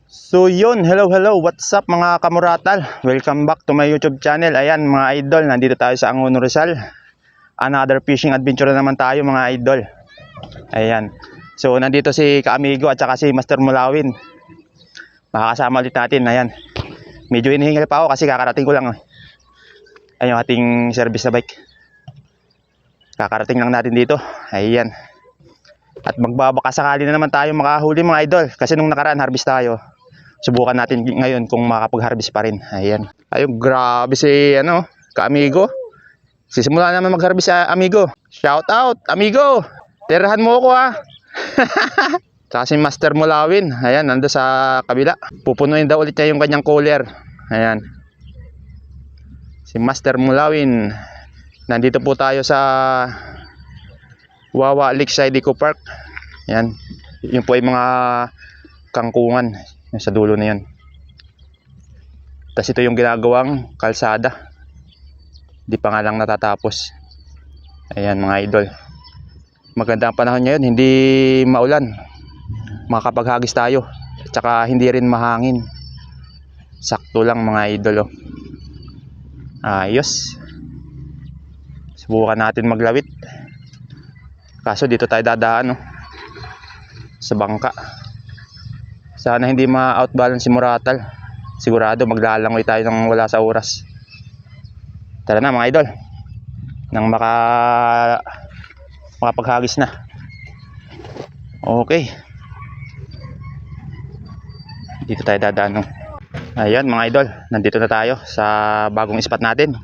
So yun, hello, what's up mga kamuratal? Welcome back to my YouTube channel. Ayan mga idol, nandito tayo sa Angono Rizal. Another fishing adventure na naman tayo mga idol. Ayan, so nandito si Kaamigo at saka si Master Mulawin. Makakasama ulit natin, ayan. Medyo hinihingal pa ako kasi kakarating ko lang. Ayan yung ating service na bike. Kakarating lang natin dito, ayan. At magbabaka sakali na naman tayo makahuli mga idol. Kasi nung nakaraan harvest tayo. Subukan natin ngayon kung makapag-harvest pa rin. Ayan. Ayun, grabe si Kaamigo. Sisimula naman mag-harvest sa Amigo. Shout out, Amigo. Tirahan mo ako ha. Tsaka si Master Mulawin. Ayan, nando sa kabila. Pupunuin daw ulit niya yung kanyang cooler. Ayan. Si Master Mulawin. Nandito po tayo sa Wawa Lakeside Eco Park. Ayan. Yung po ay mga kangkungan. Yung sa dulo na yun. Tapos ito yung ginagawang kalsada. Di pa nga lang natatapos. Ayan mga idol. Maganda ang panahon ngayon. Hindi maulan. Makapaghagis tayo. At saka hindi rin mahangin. Sakto lang mga idol. Oh. Ayos. Subukan natin maglawit. Kaso dito tayo dadaan. Oh. Sa bangka. Sana hindi ma-outbalance si Muratal. Sigurado maglalangoy tayo nang wala sa oras. Tara na mga idol. Nang makapaghagis na. Okay. Dito tayo dadaan. Ayan mga idol. Nandito na tayo sa bagong spot natin.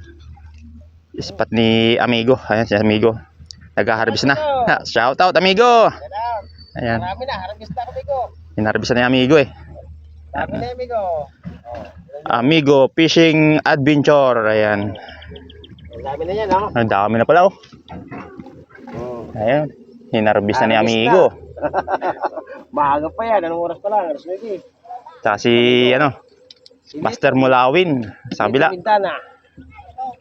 Spot ni Amigo. Ayan si Amigo. Nag-harvest na. Shout out Amigo. Ayan. Marami na. Harvest na Amigo. Hinarvest na ni Amigo eh. Marami na Amigo. Amigo Fishing Adventure. Ayan. Marami na yan ha. Ang dami na pala oh. Ayan. Hinarvest na ni Amigo. Maaga pa yan. Anong oras pa lang? Alas 9. Tsaka si Master Mulawin sa kabila.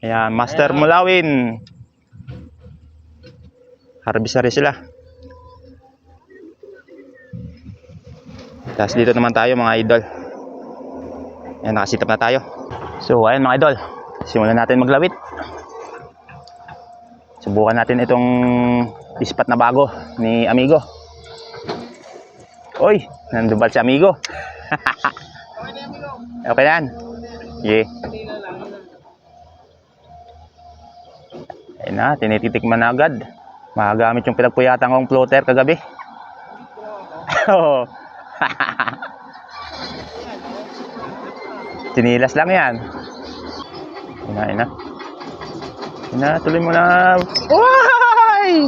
Ayan, Master Mulawin. Harvest na rin sila. Tapos dito naman tayo mga idol. Ayan, nakasitap na tayo. So ayan mga idol, simulan natin maglawit. Subukan natin itong spot na bago ni Amigo. Uy, nandubal si Amigo. Okay na yan. Yeah. Ayan na, tinititikman na agad. Magamit yung pinagpuyatan kong floater kagabi. Oh. Tinilas lang yan. Ina, tuloy mo na. Why?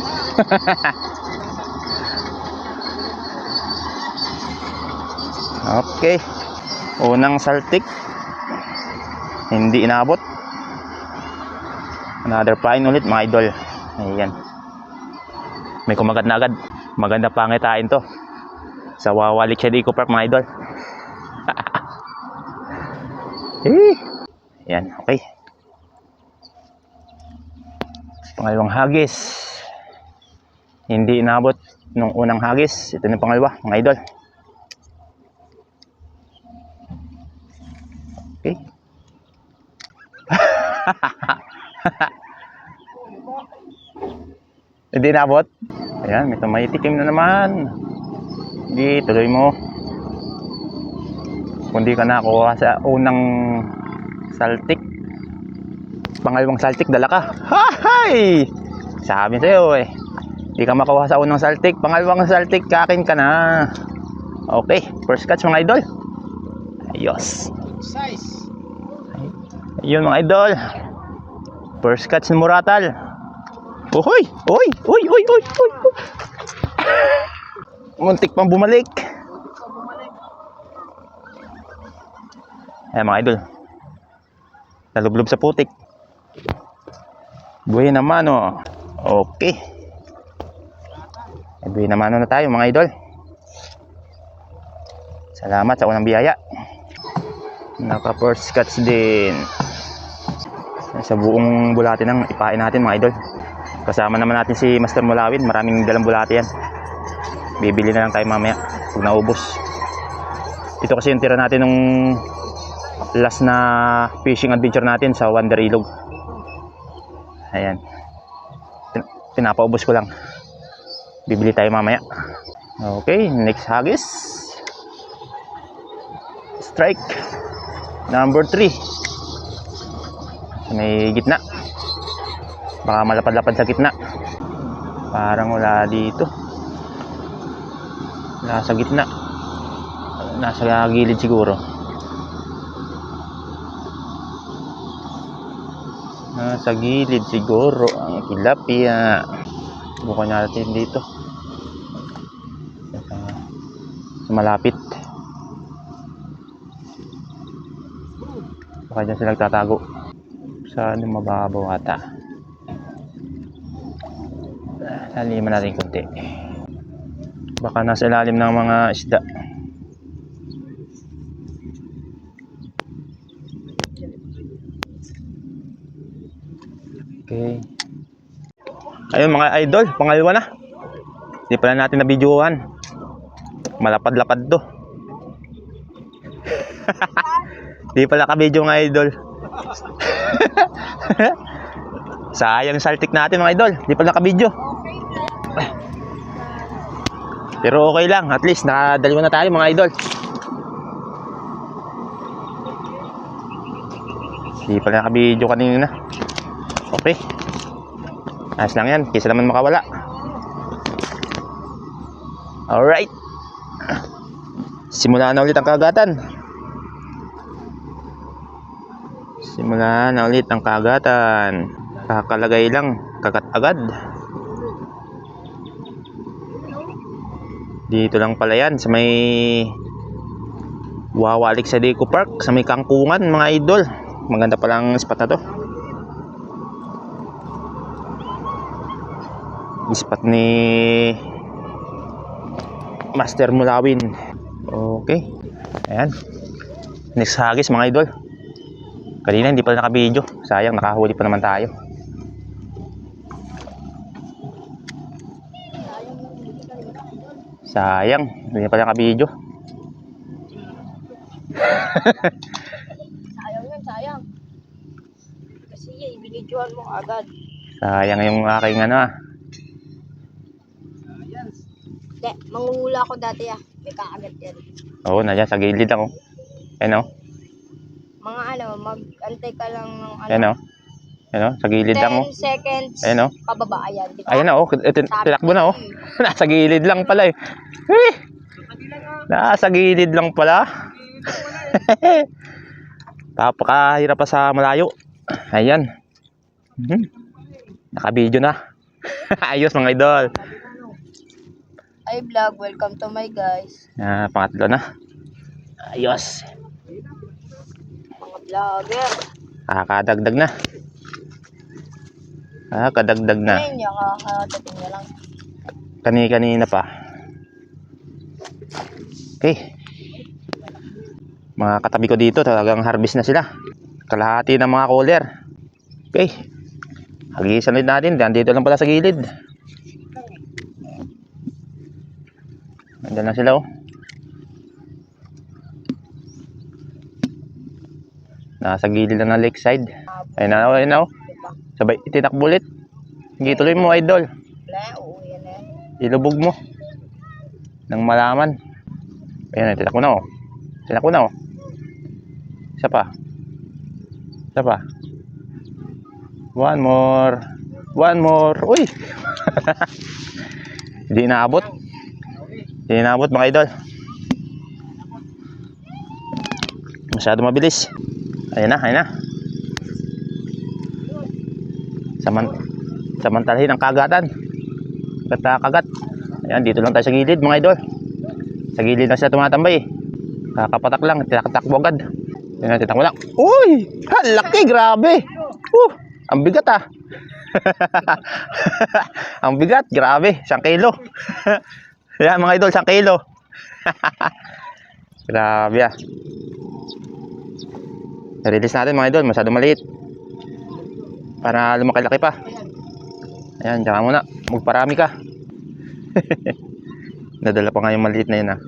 Okay. Unang saltik. Hindi inabot. Another fine ulit mga idol. Ayan. May kumagat na agad. Maganda pangitain to. Sa Wawa Lakeside Eco Park mga idol. Yan, okay. Pangalawang hagis. Hindi inabot nung unang hagis. Ito yung pangalawa mga idol. Okay. Hindi inabot. Ayan, may tumitikim na naman. Hindi, tuloy mo. Kung di ka nakuha sa unang saltik, pangalawang saltik, dala ka. Hay! Sabi sa'yo eh. Di ka makuha sa unang saltik, pangalawang saltik, kakin ka na. Okay, first catch mga idol. Ayos. Size. Ayun mga idol. First catch ni Muratal. Uy! Uy! Uy! Uy! Uy! Uy! Muntik pang bumalik. Ayan mga idol. Nalublob sa putik. Buhay naman oh. Okay. Buhay naman na tayo mga idol. Salamat sa unang biyaya. Naka first catch din. Sa buong bulate nang ipain natin mga idol. Kasama naman natin si Master Mulawin. Maraming dalang bulate yan. Bibili na lang tayo mamaya. pag naubos. Ito kasi yung tira natin nung last na fishing adventure natin sa Wonder Ilog. Ayan. Pinapaubos ko lang. Bibili tayo mamaya. Okay, next hagis. Strike. Number 3. May gitna. Baka malapad-lapad sa gitna. Parang wala dito. Nasa gitna. Nasa gilid siguro. Nasa gilid siguro ang tilapia. Subukan natin dito. Sa malapit. Baka dyan sila nagtatago. Saan mababaw ata. Laliman natin konti. Baka nasa ilalim ng mga isda. Okay. Ayun mga idol, pangalawa na. Hindi pala natin na videohan. Malapad-lapad to. Hindi pala ka-video mga idol. Sayang saltik natin mga idol. Hindi pala naka-video. Pero okay lang. At least nakadalawa na tayo mga idol. Hindi pala naka-video kanina. Okay. Ayos lang yan. Kaysa naman makawala. Alright. Simulan na ulit ang kagatan. Simulan na ulit ang kagatan. Kakalagay lang, kagat agad. Dito lang pala yan sa may Wawalik sa Deco Park, sa may Kangkungan mga idol. Maganda palang spot na to. Spot ni Master Mulawin. Okay. Ayan. Next hagis mga idol. Kanina hindi pala naka-video. Sayang, nakahuli pa naman tayo. Sayang, hindi pala naka-video. Sayang yan, sayang. Kasi ibinidyohan mo agad. Sayang yung aking ano ah. Hindi, manguhula ko dati ah. May kaagat yan. Oo, nandiyan sa gilid lang oh. Ayan oh. Mga ano, mag-antay ka lang ng ano. Ayan oh. Ayan oh, sa gilid lang oh. 10 seconds. Ayan oh. Pababa yan. Di ba? Ayan na oh, tinakbo na oh. Nasa gilid lang pala eh. Nasa gilid lang pala. Napakahirap pa sa malayo. Ayan. Naka-video na. Ayos mga idol. Hi vlog, welcome to my guys. Pangatlo na. Ayos. Mga vlogger. Kadagdag na. Kadagdag na. Ayun niya, kakatating niya lang. Kanina pa. Okay. Mga katabi ko dito talagang harvest na sila. Kalahati ng mga cooler. Okay. Hagisan ulit natin. Dito lang pala sa gilid. Nandiyan na sila oh. Nasa gilid lang ng lakeside. Ayun na oh, ayun na oh. Sabay itinakbo ulit. Sige, tuloy mo idol. Wala, uuwi na yan. Ilubog mo. Nang malaman. Ayan, tinak ko na oh. Tinak ko na oh. Isa pa. Isa pa. One more. One more. Uy! Hindi inaabot. Hindi inaabot mga idol. Masyado mabilis. Ayan na, ayan na. Samantalahin ang kagatan. Kagat. Ayan, dito lang tayo sa gilid mga idol. Sa gilid lang sila tumatambay. Kakapatak lang, tinatakbo agad. Ayan, titak mo lang. Uy! Laki, grabe! Ang bigat ah. Ang bigat, grabe. 1 kilo. Ayan mga idol, 1 kilo. Grabe ah. Release natin mga idol, masyado maliit. Para lumaki-laki pa. Ayan, tsaka muna. Magparami ka. Nadala pa nga yung maliit na yun ah.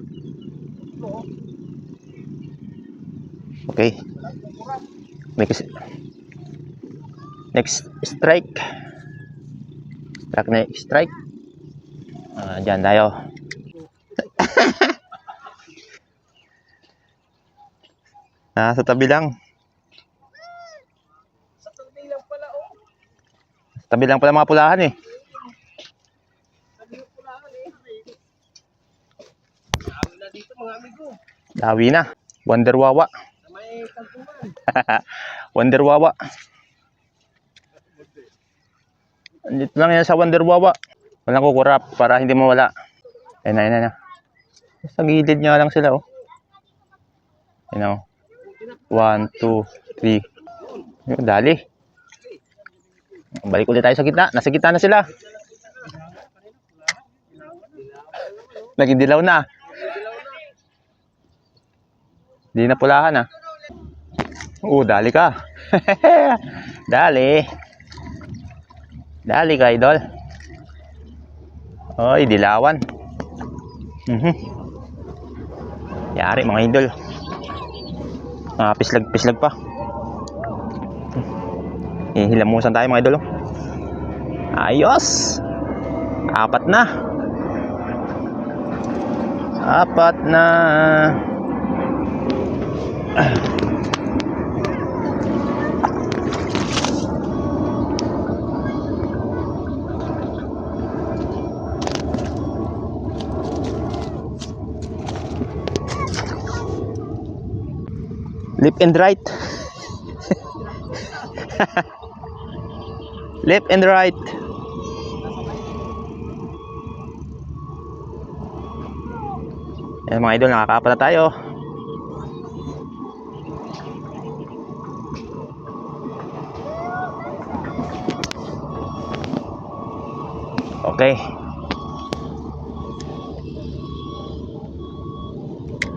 Okay. Next strike. Strike. Diyan tayo. Sa tabi lang. Sa tabi lang pala, oh. Sa tabi lang pala mga pulahan eh. Sabi ko pala eh. Sabi na dito mga amigo. Dawi na. Wonder Wawa. Sa may kantuman. Wonder Wawa. Dito lang yan sa Wonder Wawa. Walang kukurap para hindi mawala. Ayun na. Sa gilid nga lang sila, oh. Ayun, oh. 1, 2, 3. Ayun, dali. Balik ulit tayo sa gitna. Nasa gitna na sila. Naging dilaw na. Di na pulahan, ah. Dali ka. Dali. Dali ka, idol. Oy, dilawan. Yari, mga idol. Pislag pa. Hilamusan tayo, mga idol. Ayos. 4 na. 4 na. Left and right. Left and right. Ayan, mga idol, nakakapa na tayo. Okay.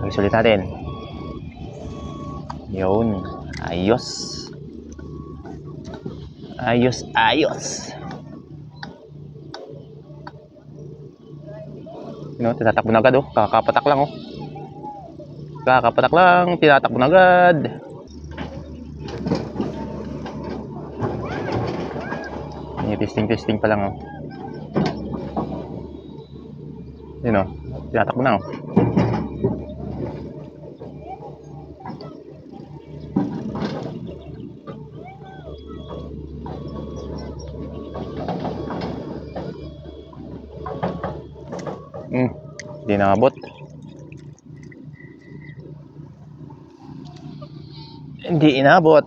Pag-sulit natin. Yun. Ayos. Tinatakbo na agad, oh. Kakapatak lang, oh. Tinatakbo na agad. Testing pa lang, oh. Yun, oh. Tinatakbo na, oh. Hindi nakabot. Hindi inabot.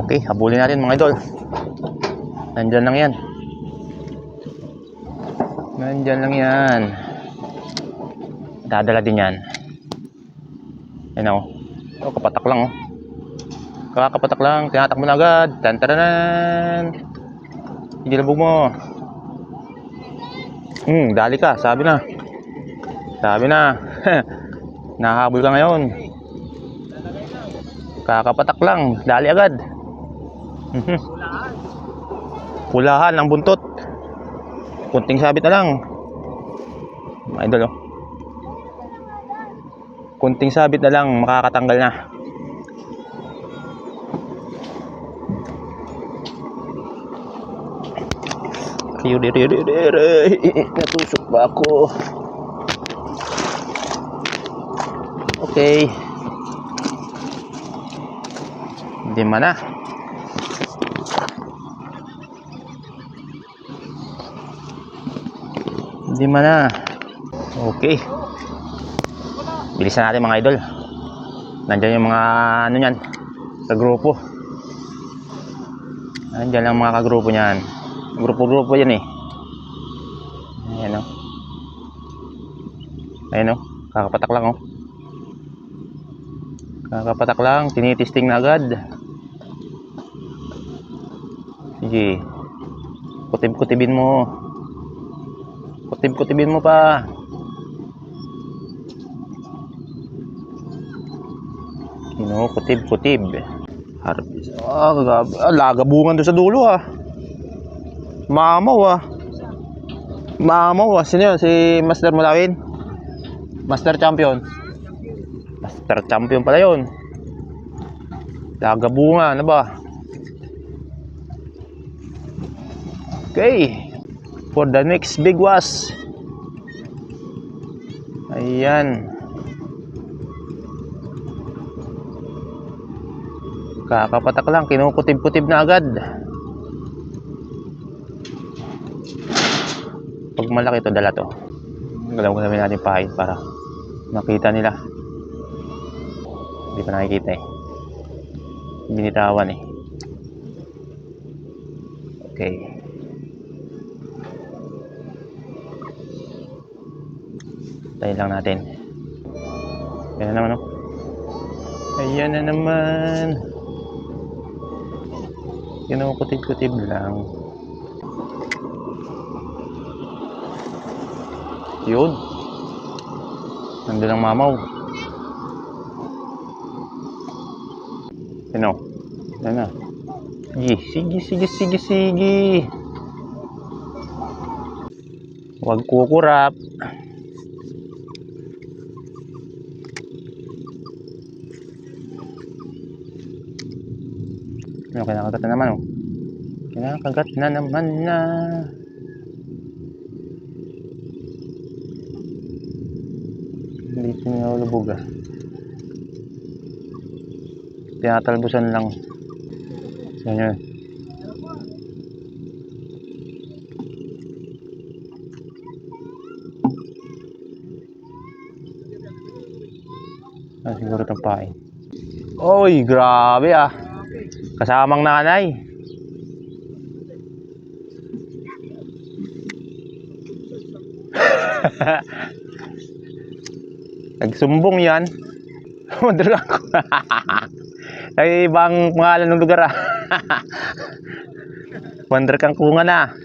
Okay, habulin natin, mga idol. Nandyan lang yan. Dadala din yan. Ayun, oh. Kapatak lang, oh. Kakapatak lang, tinatakbo na agad. Tantaranan. Hindi labog mo. Dali ka, sabi na. Nahabol ka ngayon. Kakapatak lang, dali agad. Pulahan ang buntot. Kunting sabit na lang. Mga idol, oh. Kunting sabit na lang, makakatanggal na. Natusok ba ako? Okay. Hindi man na. Okay. Bilisan natin, mga idol. Nandiyan yung mga ano yan, kagrupo. Nandiyan lang mga kagrupo niyan. Grupo yan eh. Ayan, oh. Ayan, oh. Kakapatak lang, oh. Tinitisting na agad. Sige. Kutib-kutibin mo. Kutib-kutibin mo pa. Kutib-kutib. Harvest. Grabe. Lagabungan doon sa dulo ah. Mamaw ah. Mamaw ah. Sino yun? Si Master Mulawin? Master Champion. Master Champion pala yun. Lagabunga. Ano ba? Okay. For the next big was. Ayan. Kakapatak lang, kinukutib-kutib na agad. Pag malaki to, dala to. Galaw-galawin natin pahin para makita nila. Hindi pa nakikita eh. Binitawan eh. Okay. Tayo lang natin. Ayan na naman oh. Ayan na naman. Kinukutib-kutib lang. Yun. Nandun ang mamaw. Ano? Yan na. Sige. Huwag kukurap. Ano, kinakagat na naman oh. Kinakagat na naman na. Hindi sinulubog ah. Tinatalbusan lang. Yan. Siguro itong pain. Oy, grabe ah. Kasamang nanay. Nagsumbong yan. Wonder ako. Ay, ibang pangalan ng lugar ah. Wonder kang kunga na.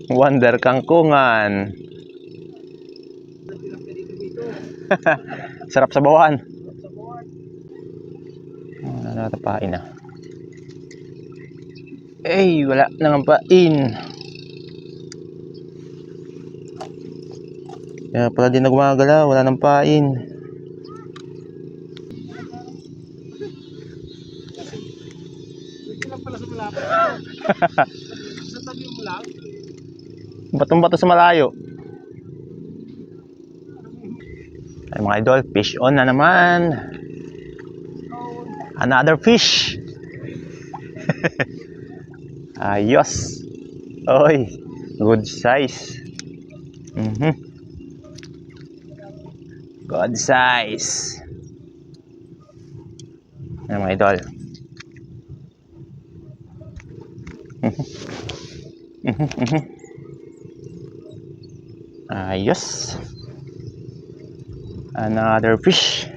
Wonder kang kungan. Sarap sa bawan. Natapain na. Eh, wala nang pain. Kaya pala din na gumagala, wala nang pain. Batong-bato sa malayo. Ay mga idol, fish on na naman. Another fish. Ayos. Oy, good size. Good size. Ay mga idol. Ayos. Another fish.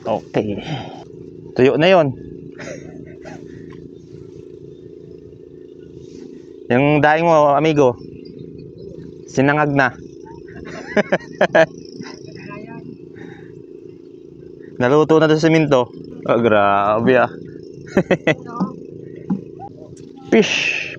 Okay. Tuyo na yon. Yung daing mo, amigo. Sinangag na. Naluto na sa siminto. Oh, grabe ah. Fish.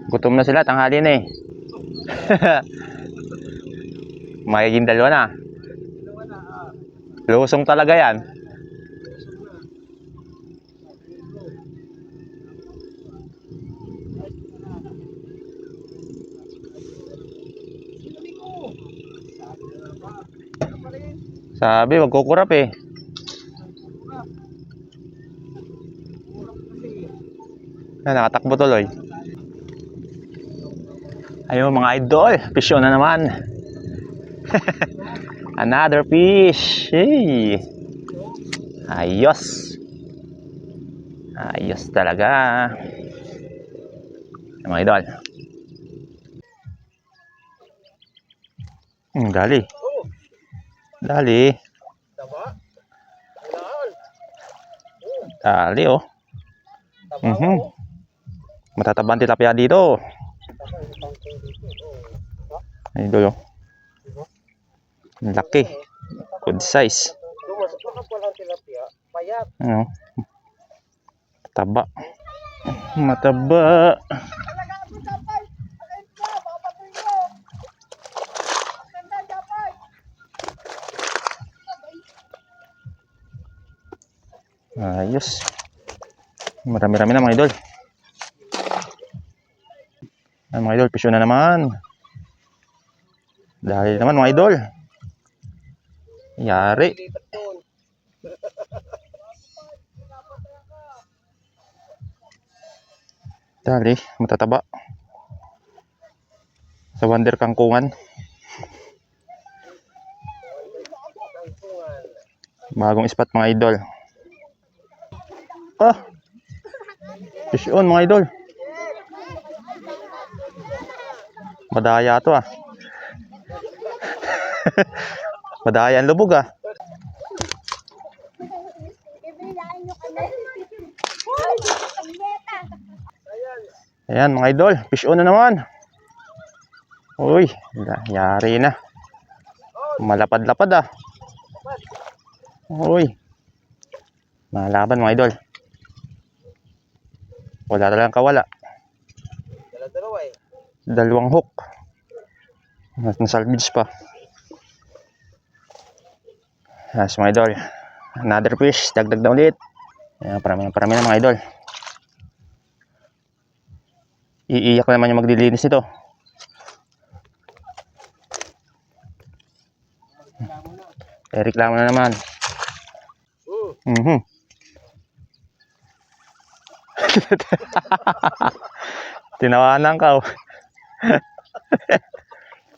Gutom na sila, tanghali na eh. Magiging dalawa na. Lusong talaga yan. Sabi, wag kukurap eh. Nakatakbo tuloy. Ayun mga idol, fish on na naman. Another fish. Hey. Ayos. Ayos talaga. Mga idol. Dali. Oh, Dali. taba. Kailangan. Dali oh. Taba Mhm. oh. Matatabang tilapia dito. Taba, isang kilo dito. Idol oh. Ang laki. Good size. Lumasok na palang tilapia. Payat. Ano? Taba. Mataba. Ayos. Marami-rami na mga idol. Ay, mga idol, pisyo na naman. Dahil naman mga idol. Yari. Lipat doon. Dali, matataba. Sa Wonder Kangkungan. Bagong spot mga idol. Ah! Fish on mga idol. Madaya to ah. Madaya ang lubog ah. Ayan mga idol, fish on na naman. Uy, yari na. Malapad-lapad ah. Uy. Malaban mga idol. Wala talagang kawala. Dalawa eh. Dalawang hook. Nasalvage pa. Yes mga idol. Another fish. Dagdag na ulit. Ayan, parami na mga idol. Iiyak naman yung maglilinis nito. Reklamo na naman. Tinawanan ka oh.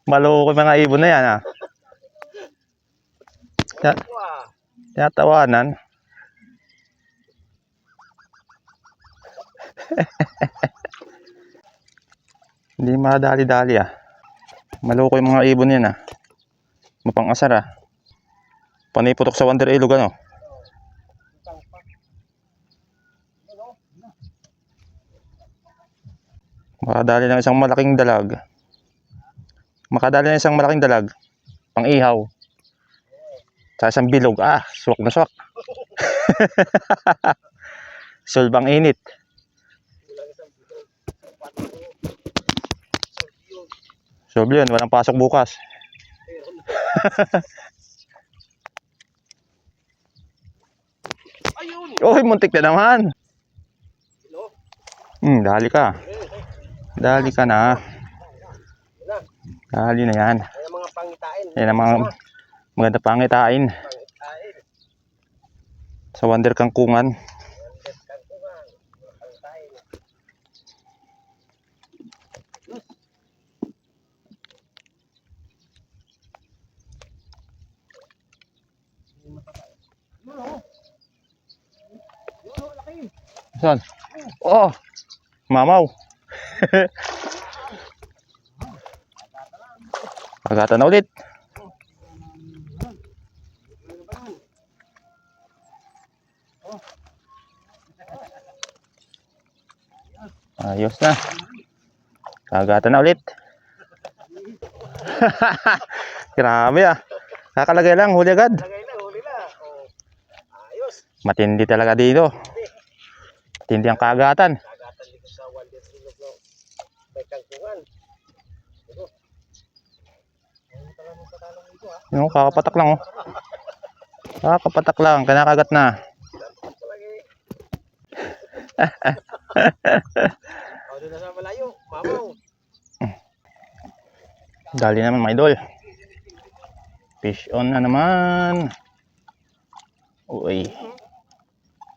Maloko mga ibon na yan ah. Tinatawanan. Hindi madali-dali ah. Maloko yung mga ibon yan ah. Mapang-asar ah. Panay putok sa Wonder Ilog ano. Makadali ng isang malaking dalag. Makadali ng isang malaking dalag. Pang ihaw. Sa isang bilog. Ah, swak na swak. Sulbang init. Solve yun, walang pasok bukas. Uy, muntik na naman. Dali ka. Dali ka na. Dali na yan. Ayan mga pangitain. Yan ang mga maganda pangitain. Sa Wonder Kangkungan. Saan? Oh! Mamaw! Agatan na ulit. Ayos na. Agatan na ulit. Grabe ah. Kakalagay lang, huli agad. Lagay na, huli na. Oh. Ayos. Matindi talaga dito. Matindi ang kagatan. Kagatan dito sa Wonder Ilog no. May kangkungan. Yung kakapatak lang oh. Kakapatak lang, kinakagat na. O, doon na sa malayo. Mamaw. Dali naman mga idol. Fish on na naman. Uy.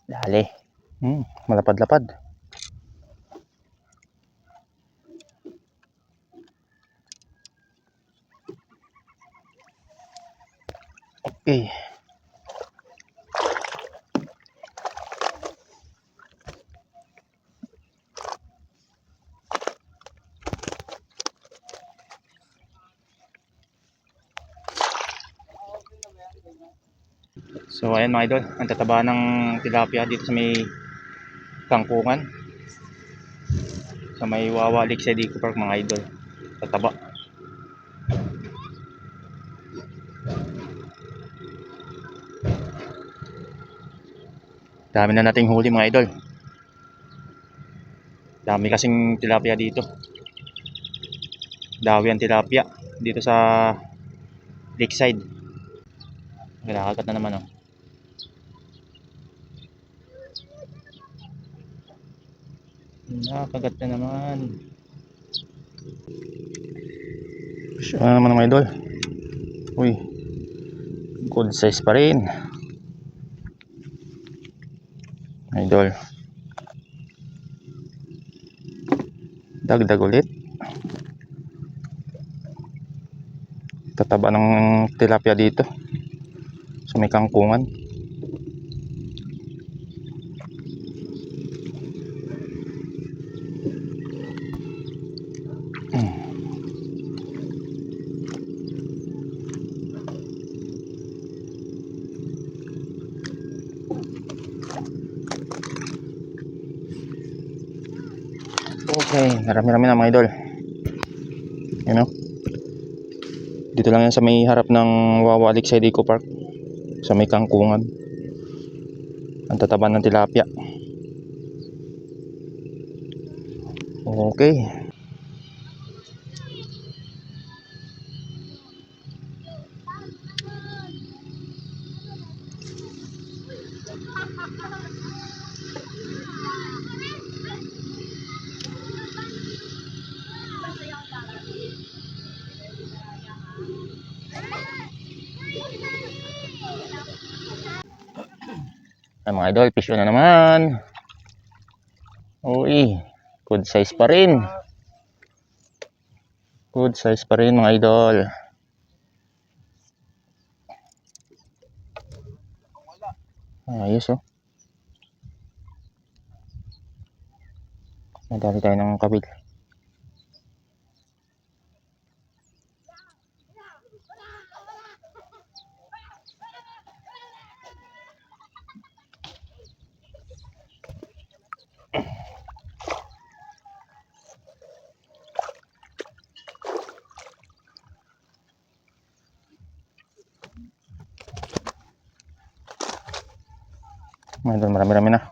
Dali. Malapad-lapad. Okay. So ayan mga idol, ang tataba ng tilapia dito sa may kangkungan. Sa may Wawa Lakeside Eco Park mga idol. Tataba. Dami na nating huli mga idol. Dami kasing tilapia dito. Dawi ang tilapia dito sa Lakeside. Nakagat na naman oh. Nakagat na naman. So, ano naman mga idol? Uy, good size pa rin. Idol. Dagdag ulit. Tataba ng tilapia dito sa may kangkungan. Okay, marami-rami na mga idol. Yun o. Dito lang yan sa may harap ng Wawa Lakeside Eco Park. Sa may kangkungan. Ang tataba ng tilapia. Okay. Ay mga idol, fish on na naman. Uy, good size pa rin. Good size pa rin mga idol. Ayos oh. Nadali tayo ng kabil. Mga idol, marami-rami na.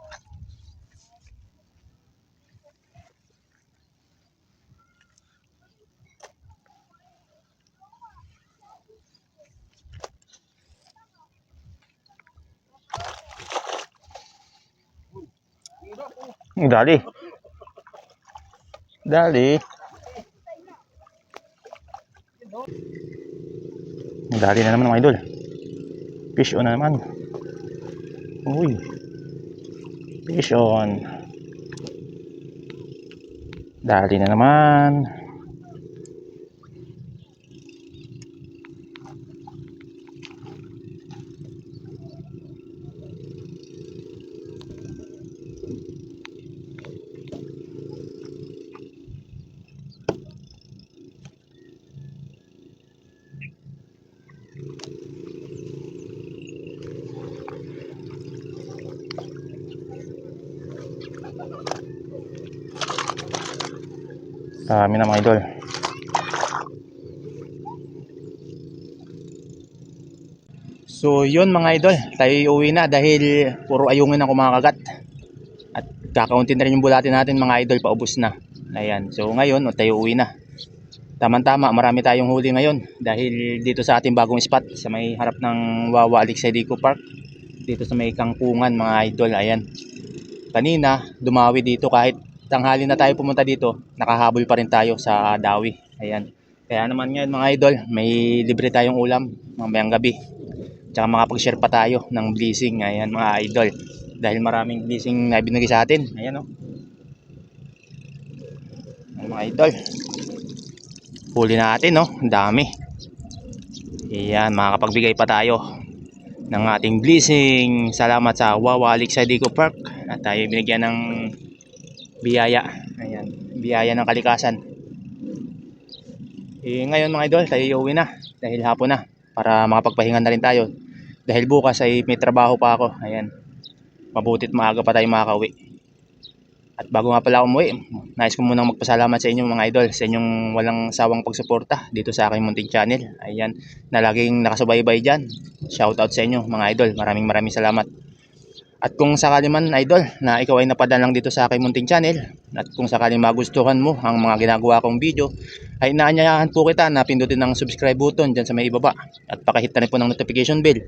Dali. Dali. Dali na naman mga idol. Fish on na naman. Uy. Fish on. Dali na naman. Dami na mga idol. So yun mga idol, tayo uuwi na dahil puro ayungin ang kumakagat. At kakaunti na rin yung bulati natin mga idol, paubos na. Ayan, so ngayon tayo uuwi na. Tama-tama, marami tayong huli ngayon dahil dito sa ating bagong spot sa may harap ng Wawa Lakeside Eco Park. Dito sa may kangkungan mga idol, ayan. Kanina, dumawi dito kahit tanghali na tayo pumunta dito, nakahabol pa rin tayo sa dawi. Ayan. Kaya naman ngayon mga idol, may libre tayong ulam mamayang gabi. Tsaka makapag-share pa tayo ng blessing. Ayan mga idol. Dahil maraming blessing na binigay sa atin. Ayan o. Ayan mga idol. Huli natin no. Ang dami. Ayan, makakapagbigay pa tayo ng ating blessing. Salamat sa Wawa Lakeside Eco Park. At tayo binigyan ng biyaya. Ayan, biyaya ng kalikasan. Ngayon mga idol, tayo uuwi na dahil hapon na para makapagpahinga na rin tayo Dahil bukas ay may trabaho pa ako. Ayan. Mabutit maaga pa tayo makakauwi. At bago nga pala ako umuwi, nais ko munang magpasalamat sa inyo mga idol, sa inyong walang sawang pagsuporta dito sa aking munting channel. Ayan, na laging nakasubaybay dyan. Shoutout sa inyo mga idol, maraming salamat. At kung sakali man idol na ikaw ay napadalang dito sa aking munting channel, at kung sakaling magustuhan mo ang mga ginagawa kong video, ay inaanyayahan po kita na pindutin ang subscribe button dyan sa may ibaba. At pakihit na rin po ng notification bell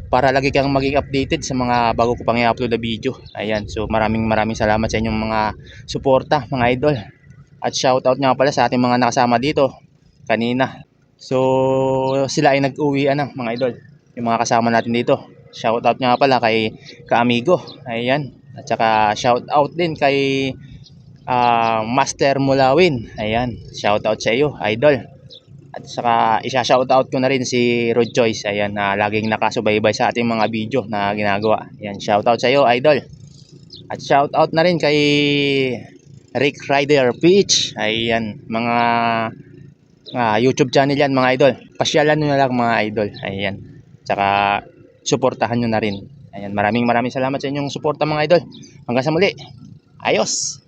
para lagi kang maging updated sa mga bago ko pang i-upload na video. Ayan, so maraming salamat sa inyong mga suporta mga idol. At shoutout nga pala sa ating mga nakasama dito kanina. So sila ay nag-uwian na mga idol, yung mga kasama natin dito. Shoutout nga pala kay Kaamigo. Ayan. At saka shoutout din kay Master Mulawin. Ayan. Shoutout sa iyo, idol. At saka isa-shoutout ko na rin si Rod Joyce. Ayan, na laging nakasubaybay sa ating mga video na ginagawa. Ayan, shoutout sa iyo, idol. At shoutout na rin kay Rick Rider PH. Ayan, mga YouTube channel yan mga idol. Pasyalan nyo na lang mga idol. Ayan. Tsaka suportahan nyo na rin. Ayan, maraming salamat sa inyong suporta mga idol. Hanggang sa muli. Ayos!